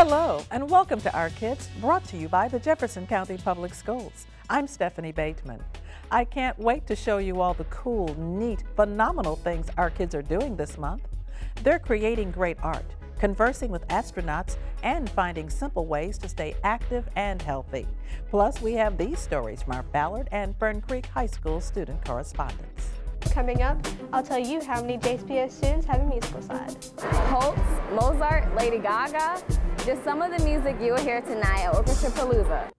Hello and welcome to Our Kids, brought to you by the Jefferson County Public Schools. I'm Stephanie Bateman. I can't wait to show you all the cool, neat, phenomenal things our kids are doing this month. They're creating great art, conversing with astronauts, and finding simple ways to stay active and healthy. Plus, we have these stories from our Ballard and Fern Creek High School student correspondents. Coming up, I'll tell you how many JCPS students have a musical side. Holtz, Mozart, Lady Gaga, just some of the music you will hear tonight at Orchestra Palooza.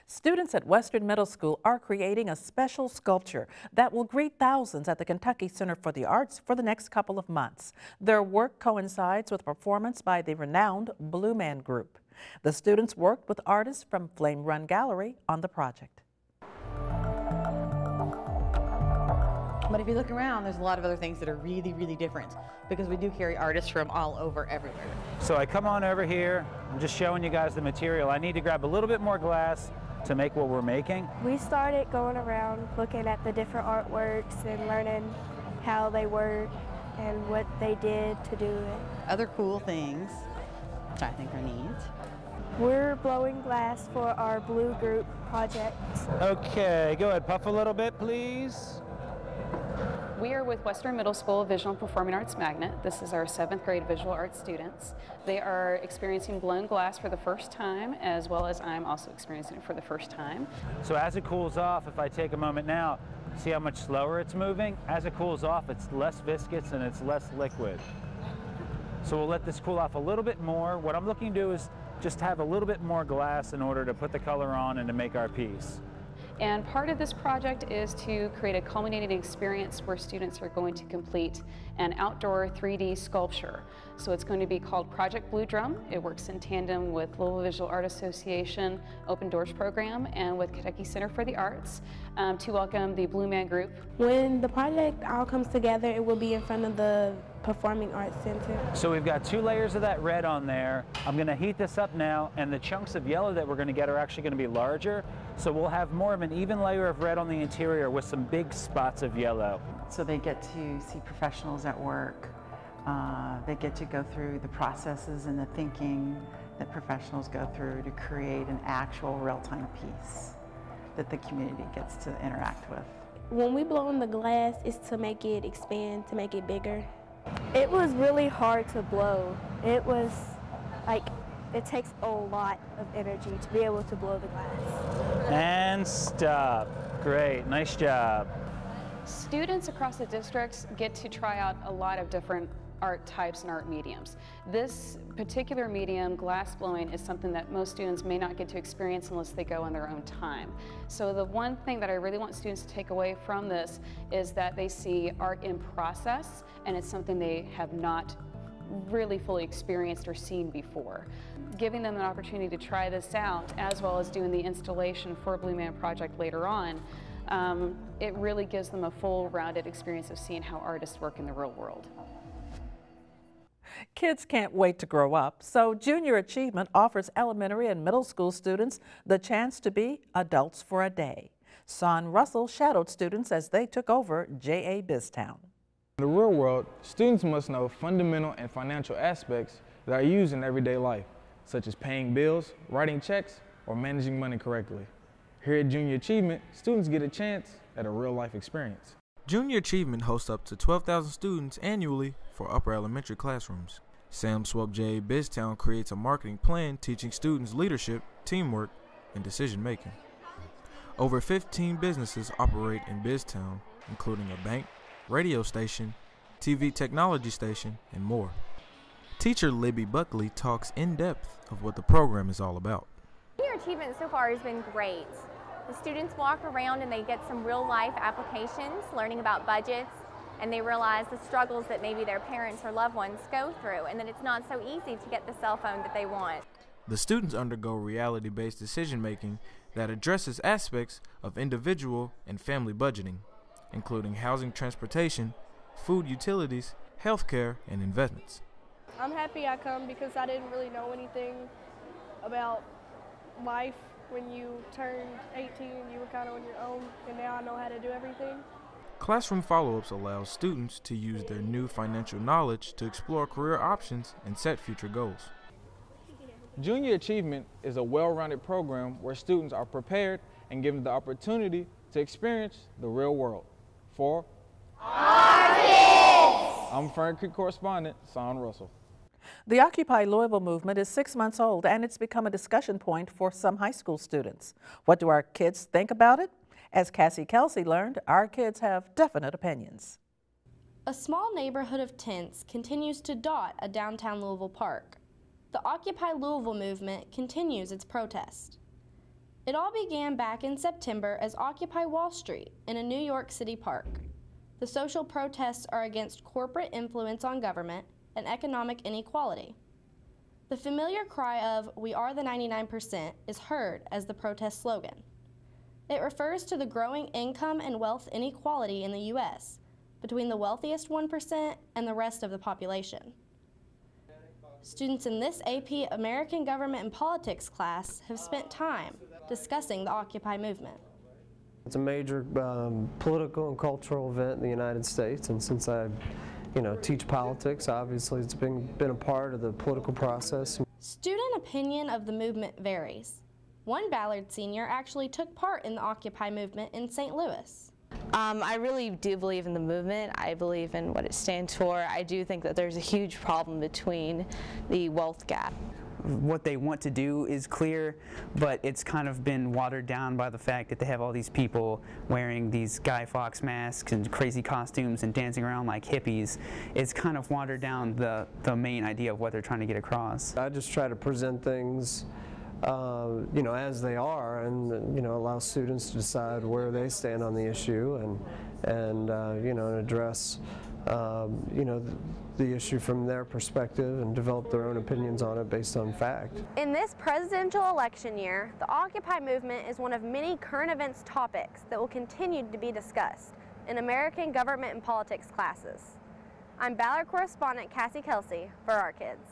Students at Western Middle School are creating a special sculpture that will greet thousands at the Kentucky Center for the Arts for the next couple of months. Their work coincides with a performance by the renowned Blue Man Group. The students worked with artists from Flame Run Gallery on the project. But if you look around, there's a lot of other things that are really, really different because we do carry artists from all over everywhere. So I come on over here, I'm just showing you guys the material. I need to grab a little bit more glass to make what we're making. We started going around looking at the different artworks and learning how they work and what they did to do it. Other cool things, which I think are neat. We're blowing glass for our Blue Group project. Okay, go ahead, puff a little bit, please. We are with Western Middle School Visual and Performing Arts Magnet. This is our 7th grade visual arts students. They are experiencing blown glass for the first time, as well as I'm also experiencing it for the first time. So as it cools off, if I take a moment now, see how much slower it's moving? As it cools off, it's less viscous and it's less liquid. So we'll let this cool off a little bit more. What I'm looking to do is just have a little bit more glass in order to put the color on and to make our piece. And part of this project is to create a culminating experience where students are going to complete an outdoor 3D sculpture. So it's going to be called Project Blue Drum. It works in tandem with Louisville Visual Art Association Open Doors program and with Kentucky Center for the Arts to welcome the Blue Man Group. When the project all comes together, it will be in front of the Performing Arts Center. So we've got 2 layers of that red on there. I'm going to heat this up now, and the chunks of yellow that we're going to get are actually going to be larger. So we'll have more of an even layer of red on the interior with some big spots of yellow. So they get to see professionals at work. They get to go through the processes and the thinking that professionals go through to create an actual real-time piece that the community gets to interact with. When we blow in the glass, it's to make it expand, to make it bigger. It was really hard to blow. It was like, it takes a lot of energy to be able to blow the glass. And stop. Great, nice job. Students across the districts get to try out a lot of different art types and art mediums. This particular medium, glass blowing, is something that most students may not get to experience unless they go on their own time. So the one thing that I really want students to take away from this is that they see art in process, and it's something they have not really fully experienced or seen before. Giving them an opportunity to try this out, as well as doing the installation for Blue Man Project later on, it really gives them a full rounded experience of seeing how artists work in the real world. Kids can't wait to grow up, so Junior Achievement offers elementary and middle school students the chance to be adults for a day. Son Russell shadowed students as they took over J.A. Biztown. In the real world, students must know fundamental and financial aspects that are used in everyday life, such as paying bills, writing checks, or managing money correctly. Here at Junior Achievement, students get a chance at a real-life experience. Junior Achievement hosts up to 12,000 students annually for upper elementary classrooms. Sam Swope J. Biztown creates a marketing plan teaching students leadership, teamwork, and decision-making. Over 15 businesses operate in Biztown, including a bank, radio station, TV technology station, and more. Teacher Libby Buckley talks in depth of what the program is all about. Junior Achievement so far has been great. The students walk around and they get some real life applications, learning about budgets, and they realize the struggles that maybe their parents or loved ones go through, and that it's not so easy to get the cell phone that they want. The students undergo reality-based decision-making that addresses aspects of individual and family budgeting, including housing, transportation, food, utilities, healthcare, and investments. I'm happy I come because I didn't really know anything about life. When you turned 18, you were kind of on your own, and now I know how to do everything. Classroom follow-ups allow students to use their new financial knowledge to explore career options and set future goals. Junior Achievement is a well-rounded program where students are prepared and given the opportunity to experience the real world. For our kids! I'm Fern correspondent, Son Russell. The Occupy Louisville movement is 6 months old, and it's become a discussion point for some high school students. What do our kids think about it? As Cassie Kelsey learned, our kids have definite opinions. A small neighborhood of tents continues to dot a downtown Louisville park. The Occupy Louisville movement continues its protest. It all began back in September as Occupy Wall Street in a New York City park. The social protests are against corporate influence on government and economic inequality. The familiar cry of "We are the 99% is heard as the protest slogan. It refers to the growing income and wealth inequality in the U.S. between the wealthiest 1% and the rest of the population. Students in this AP American Government and Politics class have spent time discussing the Occupy movement. It's a major political and cultural event in the United States, and since I teach politics, obviously it's been a part of the political process. Student opinion of the movement varies. One Ballard senior actually took part in the Occupy movement in St. Louis. I really do believe in the movement. I believe in what it stands for. I do think that there's a huge problem between the wealth gap. What they want to do is clear, but it's kind of been watered down by the fact that they have all these people wearing these Guy Fawkes masks and crazy costumes and dancing around like hippies. It's kind of watered down the main idea of what they're trying to get across. I just try to present things as they are, and allow students to decide where they stand on the issue, and address the issue from their perspective and develop their own opinions on it based on fact. In this presidential election year, the Occupy movement is one of many current events topics that will continue to be discussed in American Government and Politics classes. I'm Ballard correspondent Cassie Kelsey for Our Kids.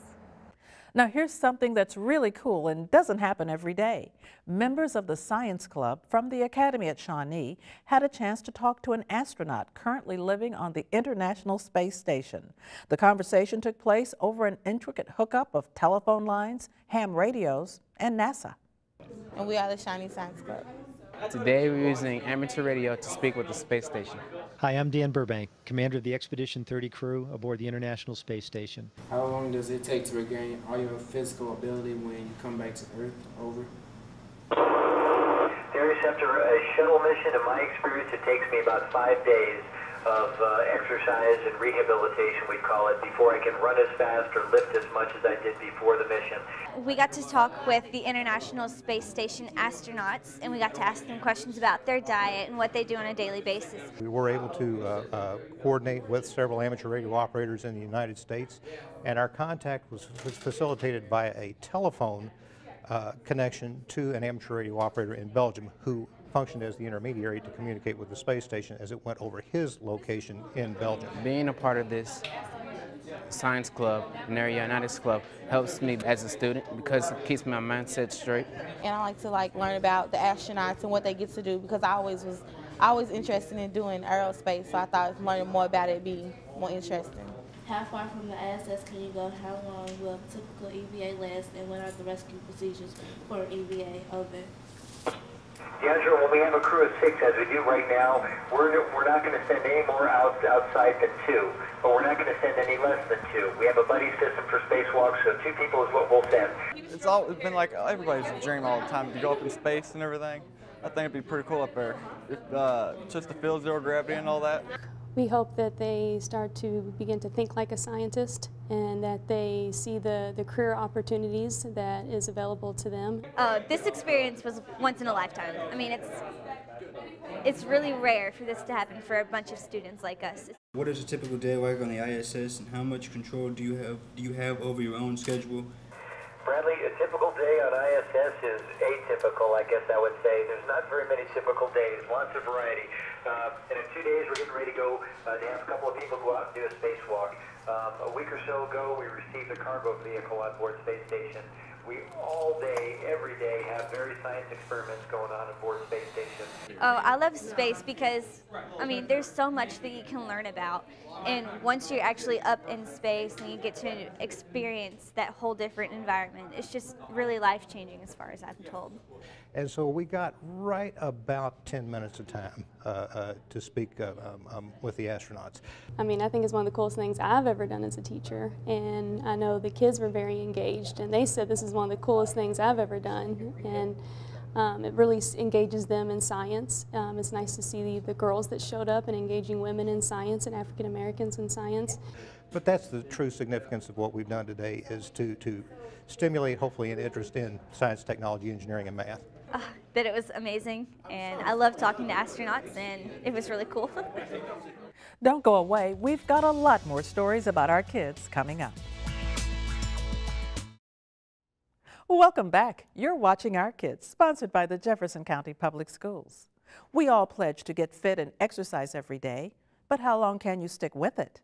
Now here's something that's really cool and doesn't happen every day. Members of the Science Club from the Academy at Shawnee had a chance to talk to an astronaut currently living on the International Space Station. The conversation took place over an intricate hookup of telephone lines, ham radios, and NASA. And we are the Shawnee Science Club. Today we're using amateur radio to speak with the space station. Hi, I'm Dan Burbank, commander of the Expedition 30 crew aboard the International Space Station. How long does it take to regain all your physical ability when you come back to Earth? Over. Darius, after a shuttle mission, in my experience, it takes me about 5 days of exercise and rehabilitation, we call it, before I can run as fast or lift as much as I did before the mission. We got to talk with the International Space Station astronauts, and we got to ask them questions about their diet and what they do on a daily basis. We were able to coordinate with several amateur radio operators in the United States, and our contact was facilitated by a telephone connection to an amateur radio operator in Belgium who functioned as the intermediary to communicate with the space station as it went over his location in Belgium. Being a part of this science club and aeronautics club helps me as a student because it keeps my mindset straight. And I like to learn about the astronauts and what they get to do, because I always interested in doing aerospace, so I thought learning more about it would be more interesting. How far from the ISS can you go? How long will a typical EVA last, and what are the rescue procedures for an EVA? Over. D'Angelo, when we have a crew of 6, as we do right now, we're not going to send any more outside than 2, but we're not going to send any less than 2. We have a buddy system for spacewalks, so 2 people is what we'll send. It's been like everybody's dream all the time to go up in space and everything. I think it'd be pretty cool up there. Just to feel zero gravity and all that. We hope that they start to begin to think like a scientist, and that they see the career opportunities that is available to them. This experience was once in a lifetime. I mean, it's really rare for this to happen for a bunch of students like us. What is a typical day like on the ISS, and how much control do you have over your own schedule? Bradley, a typical day on ISS is atypical, I guess I would say. There's not very many typical days, lots of variety. And in 2 days, we're getting ready to go to have a couple of people go out and do a spacewalk. A week or so ago, we received a cargo vehicle on board Space Station. We all day, every day, have various science experiments going on aboard Space Station. Oh, I love space because, I mean, there's so much that you can learn about. And once you're actually up in space and you get to experience that whole different environment, it's just really life-changing as far as I'm told. And so we got right about 10 minutes of time to speak with the astronauts. I mean, I think it's one of the coolest things I've ever done as a teacher, and I know the kids were very engaged, and they said this is one of the coolest things I've ever done, and it really engages them in science. It's nice to see the girls that showed up and engaging women in science and African Americans in science. But that's the true significance of what we've done today, is to stimulate, hopefully, an interest in science, technology, engineering, and math. That it was amazing, and I love talking to astronauts, and it was really cool. Don't go away. We've got a lot more stories about our kids coming up. Welcome back. You're watching Our Kids, sponsored by the Jefferson County Public Schools. We all pledge to get fit and exercise every day, but how long can you stick with it?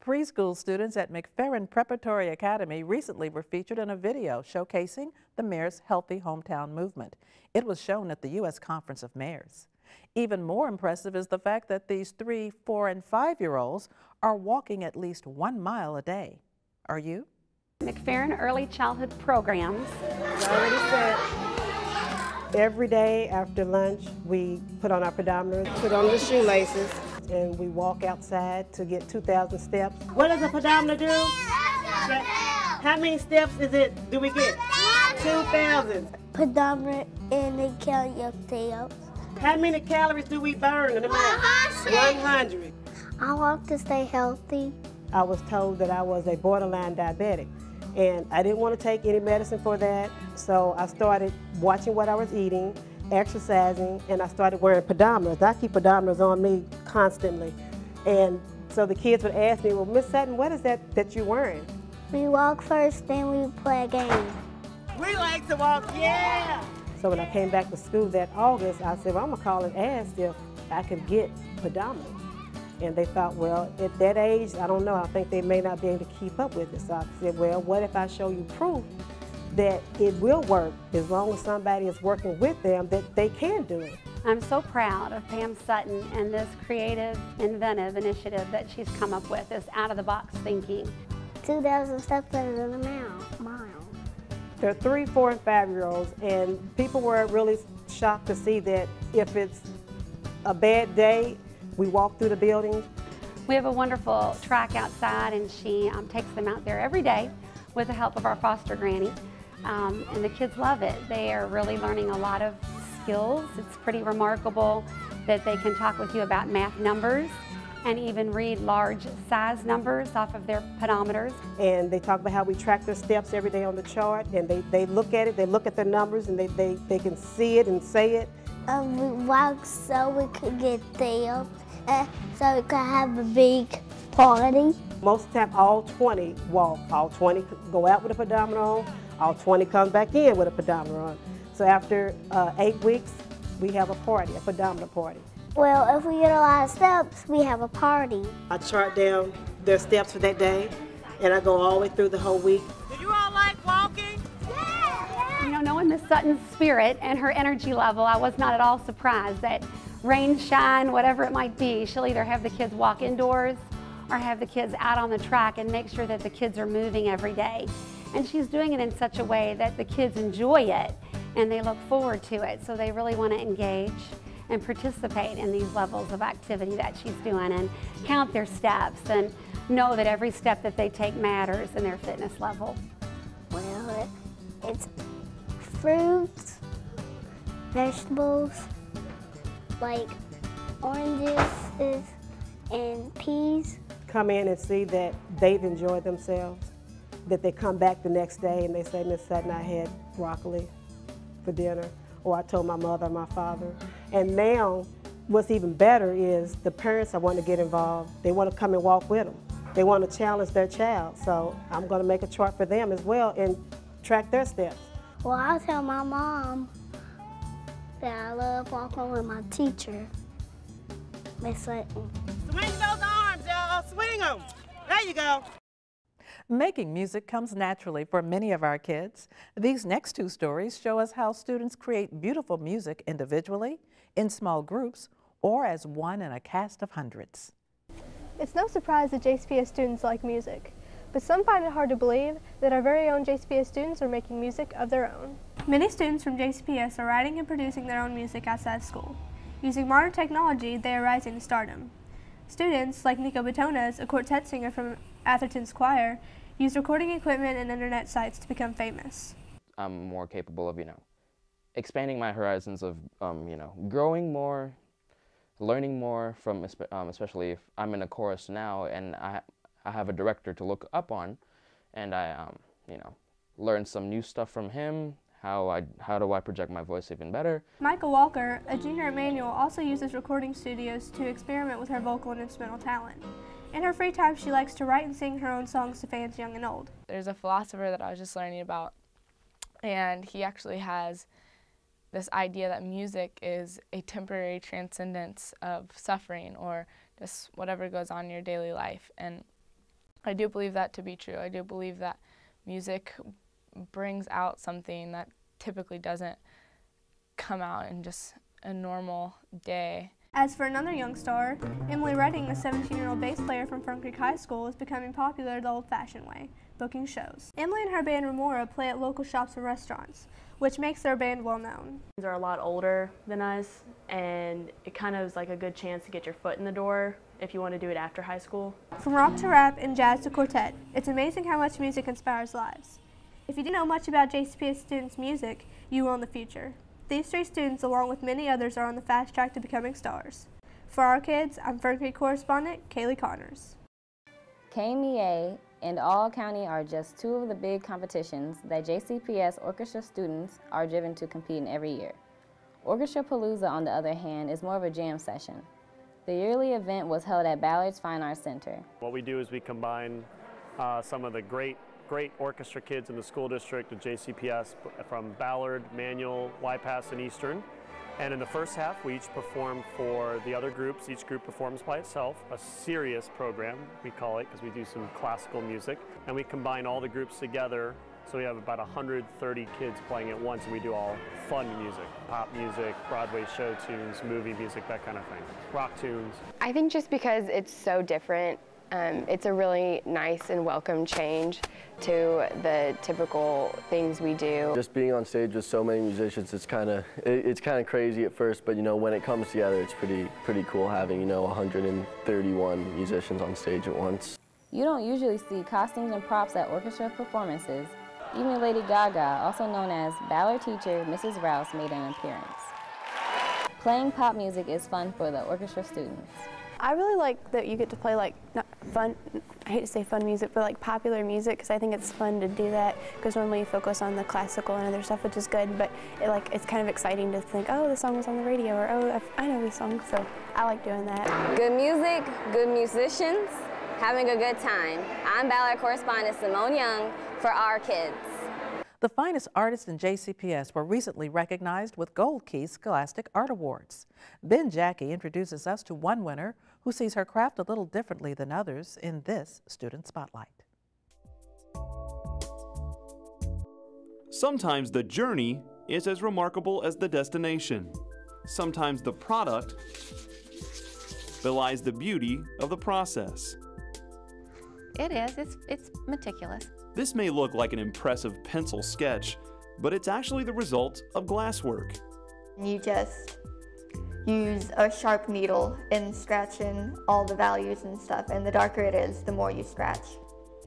Preschool students at McFerran Preparatory Academy recently were featured in a video showcasing the mayor's Healthy Hometown movement. It was shown at the U.S. Conference of Mayors. Even more impressive is the fact that these 3-, 4-, and 5-year-olds are walking at least 1 mile a day. Are you? McFerran Early Childhood Programs. As I already said, every day after lunch we put on our pedometers, put on the shoelaces, and we walk outside to get 2,000 steps. What does a pedometer do? How many steps do we get? 2,000. Pedometer, and they count your steps. How many calories do we burn in a minute? 100. I walk to stay healthy. I was told that I was a borderline diabetic, and I didn't want to take any medicine for that, so I started watching what I was eating, exercising, and I started wearing pedometers. I keep pedometers on me constantly. And so the kids would ask me, well, Miss Sutton, what is that you're wearing? We walk first, then we play a game. We like to walk, yeah! So when I came back to school that August, I said, well, I'm gonna call and ask if I could get pedometers. And they thought, well, at that age, I don't know, I think they may not be able to keep up with it. So I said, well, what if I show you proof that it will work as long as somebody is working with them, that they can do it. I'm so proud of Pam Sutton and this creative, inventive initiative that she's come up with, this out-of-the-box thinking. 2,000 steps better than a mile. They're 3-, 4-, and 5-year-olds, and people were really shocked to see that if it's a bad day, we walk through the building. We have a wonderful track outside, and she takes them out there every day with the help of our foster granny. And the kids love it. They are really learning a lot of skills. It's pretty remarkable that they can talk with you about math numbers and even read large size numbers off of their pedometers. And they talk about how we track their steps every day on the chart, and they look at it, they look at the numbers, and they can see it and say it. We walk so we could get steps, so we could have a big party. Most of the time, all 20 walk. All 20 go out with a pedometer on. All 20 come back in with a pedometer on. So after 8 weeks, we have a party, a pedometer party. Well, if we get a lot of steps, we have a party. I chart down their steps for that day, and I go all the way through the whole week. Do you all like walking? Yeah! You know, knowing Miss Sutton's spirit and her energy level, I was not at all surprised that rain, shine, whatever it might be, she'll either have the kids walk indoors or have the kids out on the track and make sure that the kids are moving every day. And she's doing it in such a way that the kids enjoy it and they look forward to it, so they really want to engage and participate in these levels of activity that she's doing and count their steps and know that every step that they take matters in their fitness level. Well, it's fruits, vegetables, like oranges and peas. Come in and see that they've enjoyed themselves, that they come back the next day and they say, Miss Sutton, I had broccoli for dinner, or I told my mother or my father. And now, what's even better is the parents want to get involved. They want to come and walk with them. They want to challenge their child. So I'm going to make a chart for them as well and track their steps. Well, I'll tell my mom that I love walking with my teacher, Miss Sutton. Swing those arms, y'all. Swing them. There you go. Making music comes naturally for many of our kids. These next two stories show us how students create beautiful music individually, in small groups, or as one in a cast of hundreds. It's no surprise that JCPS students like music, but some find it hard to believe that our very own JCPS students are making music of their own. Many students from JCPS are writing and producing their own music outside school. Using modern technology, they are rising to stardom. Students, like Nico Batonas, a quartet singer from Atherton's choir, use recording equipment and internet sites to become famous. I'm more capable of, expanding my horizons of, growing more, learning more from, especially if I'm in a chorus now and I have a director to look up on, and I, learn some new stuff from him. How do I project my voice even better? Micah Walker, a junior at Manual, also uses recording studios to experiment with her vocal and instrumental talent. In her free time, she likes to write and sing her own songs to fans young and old. There's a philosopher that I was just learning about, and he actually has this idea that music is a temporary transcendence of suffering or just whatever goes on in your daily life. And I do believe that to be true. I do believe that music brings out something that typically doesn't come out in just a normal day. As for another young star, Emily Redding, a 17-year-old bass player from Fern Creek High School, is becoming popular the old-fashioned way, booking shows. Emily and her band Remora play at local shops and restaurants, which makes their band well known. They're a lot older than us, and it kind of is like a good chance to get your foot in the door if you want to do it after high school. From rock to rap and jazz to quartet, it's amazing how much music inspires lives. If you didn't know much about JCPS students' music, you will in the future. These three students, along with many others, are on the fast track to becoming stars. For our kids, I'm Fern Creek correspondent Kaylee Connors. KMEA and All County are just two of the big competitions that JCPS orchestra students are driven to compete in every year. Orchestra Palooza, on the other hand, is more of a jam session. The yearly event was held at Ballard's Fine Arts Center. What we do is we combine some of the great orchestra kids in the school district at JCPS from Ballard, Manual, YPAS, and Eastern. And in the first half, we each perform for the other groups. Each group performs by itself, a serious program, we call it, because we do some classical music. And we combine all the groups together, so we have about 130 kids playing at once, and we do all fun music, pop music, Broadway show tunes, movie music, that kind of thing, rock tunes. I think just because it's so different, it's a really nice and welcome change to the typical things we do. Just being on stage with so many musicians, it's kind of crazy at first, but when it comes together, it's pretty cool having 131 musicians on stage at once. You don't usually see costumes and props at orchestra performances. Even Lady Gaga, also known as Ballard teacher Mrs. Rouse, made an appearance. Playing pop music is fun for the orchestra students. I really like that you get to play I hate to say fun music, but popular music, because I think it's fun to do that, because normally you focus on the classical and other stuff, which is good, but it's kind of exciting to think, oh, this song was on the radio, or oh, I know this song, so I like doing that. Good music, good musicians, having a good time. I'm Ballard correspondent Simone Young for Our Kids. The finest artists in JCPS were recently recognized with Gold Key Scholastic Art Awards. Ben Jackie introduces us to one winner who sees her craft a little differently than others in this Student Spotlight. Sometimes the journey is as remarkable as the destination. Sometimes the product belies the beauty of the process. It is. It's meticulous. This may look like an impressive pencil sketch, but it's actually the result of glasswork. You just use a sharp needle in scratching all the values and stuff, and the darker it is, the more you scratch.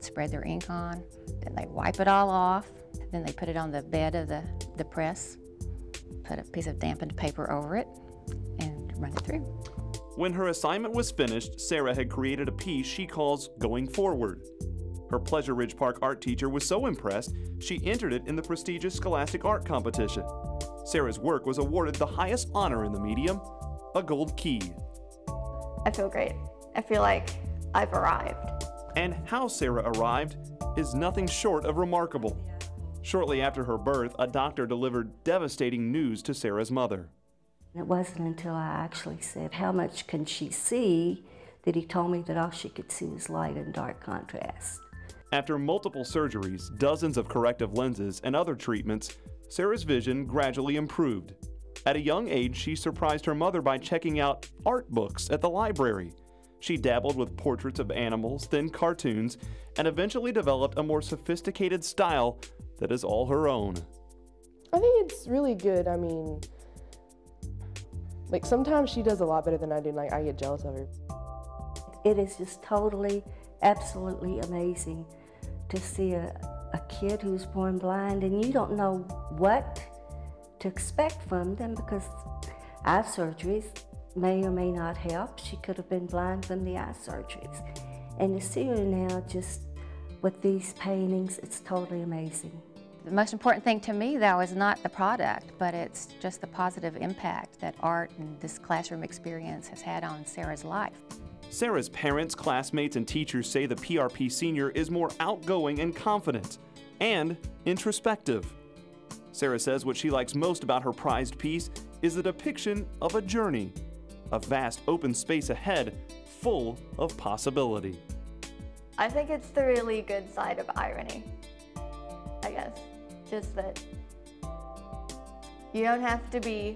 Spread their ink on, then they wipe it all off, then they put it on the bed of the press, put a piece of dampened paper over it, and run it through. When her assignment was finished, Sarah had created a piece she calls Going Forward. Her Pleasure Ridge Park art teacher was so impressed, she entered it in the prestigious Scholastic Art Competition. Sarah's work was awarded the highest honor in the medium, a Gold Key. I feel great. I feel like I've arrived. And how Sarah arrived is nothing short of remarkable. Shortly after her birth, a doctor delivered devastating news to Sarah's mother. It wasn't until I actually said, "How much can she see?" that he told me that all she could see was light and dark contrast. After multiple surgeries, dozens of corrective lenses, and other treatments, Sarah's vision gradually improved. At a young age, she surprised her mother by checking out art books at the library. She dabbled with portraits of animals, then cartoons, and eventually developed a more sophisticated style that is all her own. I think it's really good. I mean, like sometimes she does a lot better than I do, and like I get jealous of her. It is just totally, absolutely amazing to see a kid who's born blind, and you don't know what to expect from them because eye surgeries may or may not help. She could have been blind from the eye surgeries. And to see her now just with these paintings, it's totally amazing. The most important thing to me, though, is not the product, but it's just the positive impact that art and this classroom experience has had on Sarah's life. Sarah's parents, classmates, and teachers say the PRP senior is more outgoing and confident, and introspective. Sarah says what she likes most about her prized piece is the depiction of a journey, a vast open space ahead, full of possibility. I think it's the really good side of irony, I guess. Just that you don't have to be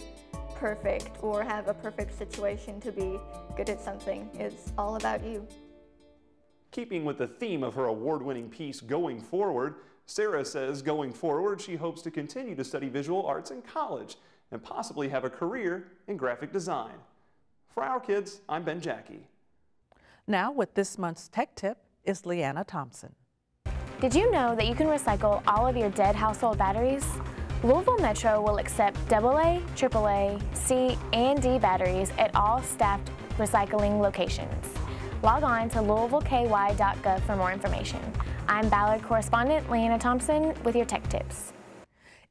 perfect or have a perfect situation to be good at something. It's all about you. Keeping with the theme of her award-winning piece, Going Forward, Sarah says going forward she hopes to continue to study visual arts in college and possibly have a career in graphic design. For Our Kids, I'm Ben Jackie. Now with this month's Tech Tip is Leanna Thompson. Did you know that you can recycle all of your dead household batteries? Louisville Metro will accept AA, AAA, C, and D batteries at all staffed recycling locations. Log on to louisvilleky.gov for more information. I'm Ballard correspondent Leanna Thompson with your Tech Tips.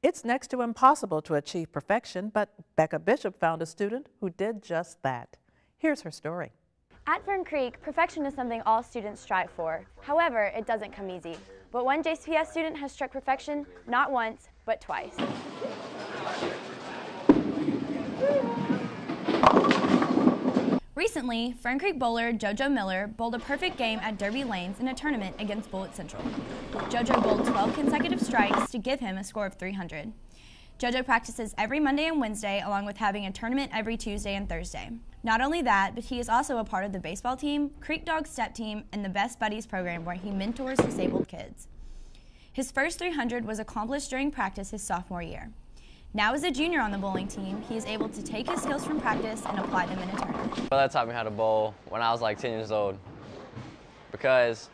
It's next to impossible to achieve perfection, but Becca Bishop found a student who did just that. Here's her story. At Fern Creek, perfection is something all students strive for. However, it doesn't come easy. But one JCPS student has struck perfection not once, but twice. Recently, Fern Creek bowler JoJo Miller bowled a perfect game at Derby Lanes in a tournament against Bullitt Central. JoJo bowled 12 consecutive strikes to give him a score of 300. JoJo practices every Monday and Wednesday, along with having a tournament every Tuesday and Thursday. Not only that, but he is also a part of the baseball team, Creek Dog Step Team, and the Best Buddies program where he mentors disabled kids. His first 300 was accomplished during practice his sophomore year. Now as a junior on the bowling team, he is able to take his skills from practice and apply them in a tournament. Well, that taught me how to bowl when I was like 10 years old because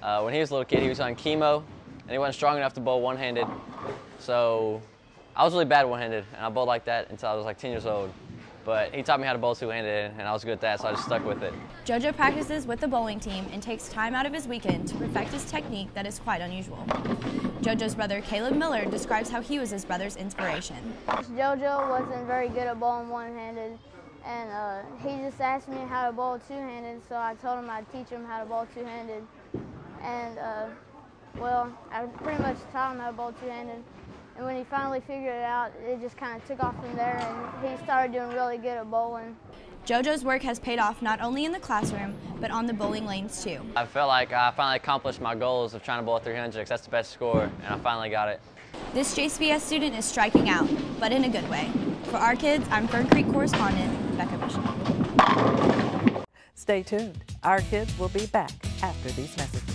when he was a little kid, he was on chemo and he wasn't strong enough to bowl one-handed. So I was really bad one-handed and I bowled like that until I was like 10 years old. But he taught me how to bowl two-handed and I was good at that, so I just stuck with it. JoJo practices with the bowling team and takes time out of his weekend to perfect his technique that is quite unusual. JoJo's brother Caleb Miller describes how he was his brother's inspiration. JoJo wasn't very good at bowling one-handed, and he just asked me how to bowl two-handed, so I told him I'd teach him how to bowl two-handed. And well, I pretty much taught him how to bowl two-handed. And when he finally figured it out, it just kind of took off from there, and he started doing really good at bowling. JoJo's work has paid off not only in the classroom, but on the bowling lanes too. I felt like I finally accomplished my goals of trying to bowl 300 because that's the best score, and I finally got it. This JCPS student is striking out, but in a good way. For Our Kids, I'm Fern Creek correspondent Becca Bishop. Stay tuned. Our Kids will be back after these messages.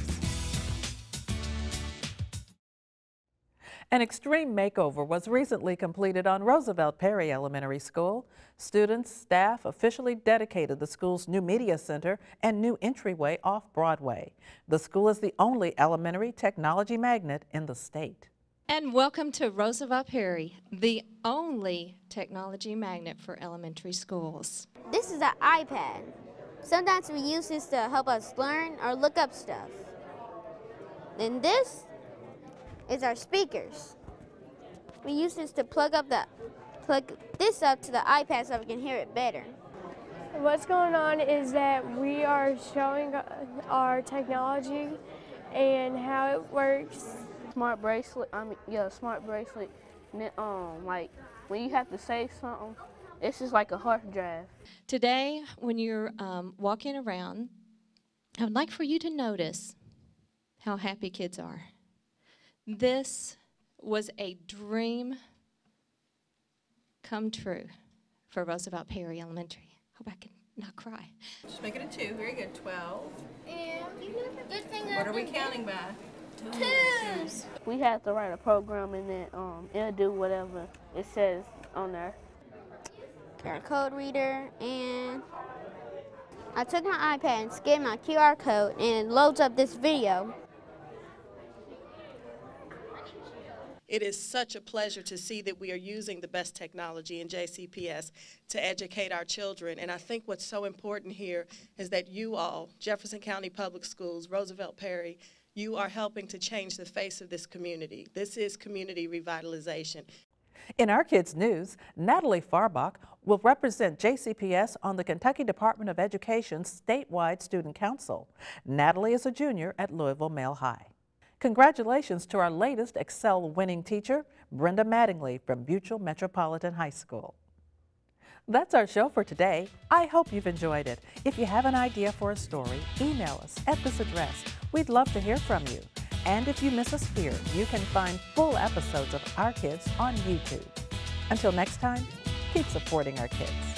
An extreme makeover was recently completed on Roosevelt-Perry Elementary School. Students, staff officially dedicated the school's new media center and new entryway off Broadway. The school is the only elementary technology magnet in the state. And welcome to Roosevelt-Perry, the only technology magnet for elementary schools. This is an iPad. Sometimes we use this to help us learn or look up stuff. Then this is our speakers. We use this to plug this up to the iPad so we can hear it better. What's going on is that we are showing our technology and how it works. Smart bracelet, smart bracelet. And then, like when you have to say something, it's just like a hard drive. Today, when you're walking around, I would like for you to notice how happy kids are. This was a dream come true for Roosevelt-Perry Elementary. Hope I can not cry. Just make it a 2. Very good. 12. And good thing What are we counting by? 2s. We have to write a program and then it'll do whatever it says on there. Got a code reader, and I took my iPad and scanned my QR code, and it loads up this video. It is such a pleasure to see that we are using the best technology in JCPS to educate our children. And I think what's so important here is that you all, Jefferson County Public Schools, Roosevelt-Perry, you are helping to change the face of this community. This is community revitalization. In our kids' news, Natalie Farbach will represent JCPS on the Kentucky Department of Education's statewide student council. Natalie is a junior at Louisville Male High. Congratulations to our latest Excel winning teacher, Brenda Mattingly from Buchel Metropolitan High School. That's our show for today. I hope you've enjoyed it. If you have an idea for a story, email us at this address. We'd love to hear from you. And if you miss us here, you can find full episodes of Our Kids on YouTube. Until next time, keep supporting our kids.